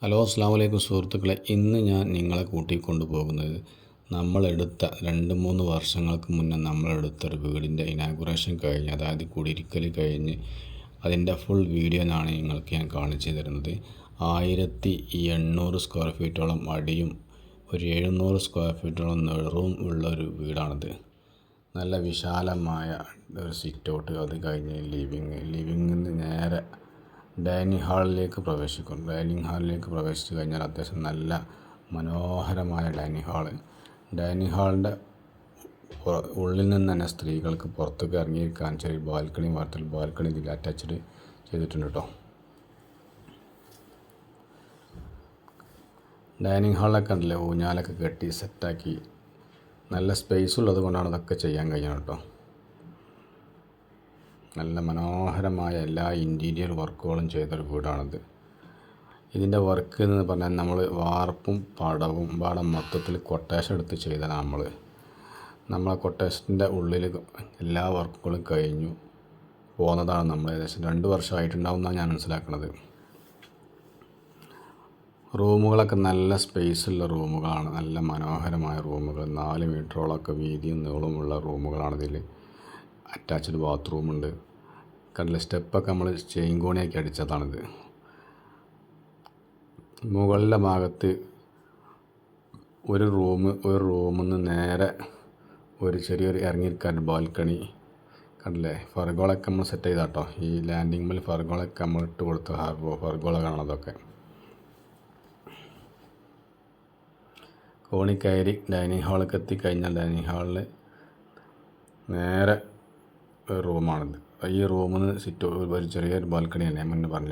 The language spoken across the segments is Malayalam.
ഹലോ അസ്സാം വലൈക്കും സുഹൃത്തുക്കളെ, ഇന്ന് ഞാൻ നിങ്ങളെ കൂട്ടിക്കൊണ്ടു പോകുന്നത് നമ്മളെടുത്ത 2-3 വർഷങ്ങൾക്ക് മുന്നേ നമ്മളെടുത്തൊരു വീടിൻ്റെ ഇനാഗുറേഷൻ കഴിഞ്ഞ്, അതായത് കുടിയിരിക്കൽ കഴിഞ്ഞ് അതിൻ്റെ ഫുൾ വീഡിയോ ആണ് നിങ്ങൾക്ക് ഞാൻ കാണിച്ചു തരുന്നത്. 1800 സ്ക്വയർ ഫീറ്റോളം അടിയും ഒരു 700 സ്ക്വയർ ഫീറ്റോളം നീളവും ഉള്ള ഒരു വീടാണിത്. നല്ല വിശാലമായ ഒരു സിറ്റ് ഔട്ട്, അത് കഴിഞ്ഞ് ലിവിങ്ങിൽ നിന്ന് നേരെ ഡൈനിങ് ഹാളിലേക്ക് പ്രവേശിക്കും. ഡൈനിങ് ഹാളിലേക്ക് പ്രവേശിച്ചു കഴിഞ്ഞാൽ അത്യാവശ്യം നല്ല മനോഹരമായ ഡൈനിങ് ഹാളിൻ്റെ ഉള്ളിൽ നിന്ന് തന്നെ സ്ത്രീകൾക്ക് പുറത്തേക്ക് ഇറങ്ങിയിരിക്കാൻ ചെറിയ ബാൽക്കണി ഇതിൽ അറ്റാച്ച്ഡ് ചെയ്തിട്ടുണ്ട് കേട്ടോ. ഡൈനിങ് ഹാളിലൊക്കെ ഉണ്ടല്ലേ, ഊഞ്ഞാലൊക്കെ കെട്ടി സെറ്റാക്കി നല്ല സ്പേസ് ഉള്ളത് കൊണ്ടാണ് അതൊക്കെ ചെയ്യാൻ കഴിയുന്നത് കേട്ടോ. നല്ല മനോഹരമായ എല്ലാ ഇൻറ്റീരിയർ വർക്കുകളും ചെയ്തൊരു വീടാണിത്. ഇതിൻ്റെ വർക്ക് എന്ന് പറഞ്ഞാൽ നമ്മൾ വാർപ്പും പടവും പാടം മൊത്തത്തിൽ കൊട്ടേഷൻ എടുത്ത് ചെയ്തതാണ്. നമ്മളെ കൊട്ടേഷൻ്റെ ഉള്ളിൽ എല്ലാ വർക്കുകളും കഴിഞ്ഞു പോകുന്നതാണ്. നമ്മൾ ഏകദേശം 2 വർഷമായിട്ടുണ്ടാവും എന്നാണ് ഞാൻ മനസ്സിലാക്കുന്നത്. റൂമുകളൊക്കെ നല്ല സ്പേസുള്ള റൂമുകളാണ്, നല്ല മനോഹരമായ റൂമുകൾ. 4 മീറ്ററോളമൊക്കെ വീതിയും നീളവുമുള്ള റൂമുകളാണ്. ഇതിൽ അറ്റാച്ച്ഡ് ബാത്റൂമുണ്ട്. കണ്ടില്ല, സ്റ്റെപ്പൊക്കെ നമ്മൾ ചെയിൻ കോണിയാക്കി അടിച്ചതാണിത്. മുകളിലെ ഭാഗത്ത് ഒരു റൂമിൽ നിന്ന് നേരെ ഒരു ചെറിയൊരു ഇറങ്ങിയിരിക്കാൻ ബാൽക്കണി കണ്ടില്ലേ. ഫർഗോളൊക്കെ നമ്മൾ സെറ്റ് ചെയ്താൽ കേട്ടോ. ഈ ലാൻഡിങ് മേൽ ഫർഗോളൊക്കെ നമ്മൾ ഇട്ട് കൊടുത്ത ഫർഗോളാണ് അതൊക്കെ. കോണി കയറി ഡൈനിങ് ഹാളിലേക്ക് എത്തിക്കഴിഞ്ഞാൽ ഡൈനിങ് ഹാളിൽ നേരെ ഒരു റൂമാണിത്. ഈ റൂമിൽ നിന്ന് ഒരു ചെറിയൊരു ബാൽക്കണിയാണ്, ഞാൻ മുന്നേ പറഞ്ഞ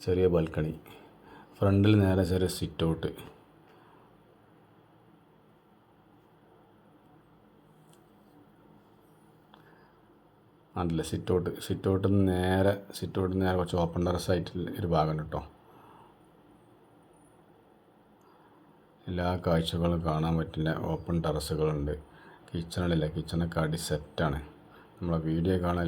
ചെറിയ ബാൽക്കണി. ഫ്രണ്ടിൽ നേരെ ചെറിയ സിറ്റ് ഔട്ട്. അതല്ല സിറ്റ് ഔട്ടിൽ നിന്ന് നേരെ കുറച്ച് ഓപ്പൺ ടെറസ് ആയിട്ട് ഒരു ഭാഗം കേട്ടോ. എല്ലാ കാഴ്ചകളും കാണാൻ പറ്റില്ല. ഓപ്പൺ ടെറസുകളുണ്ട്. കിച്ചണൊക്കെ അടി സെറ്റാണ്. നമ്മളെ വീഡിയോ കാണാൻ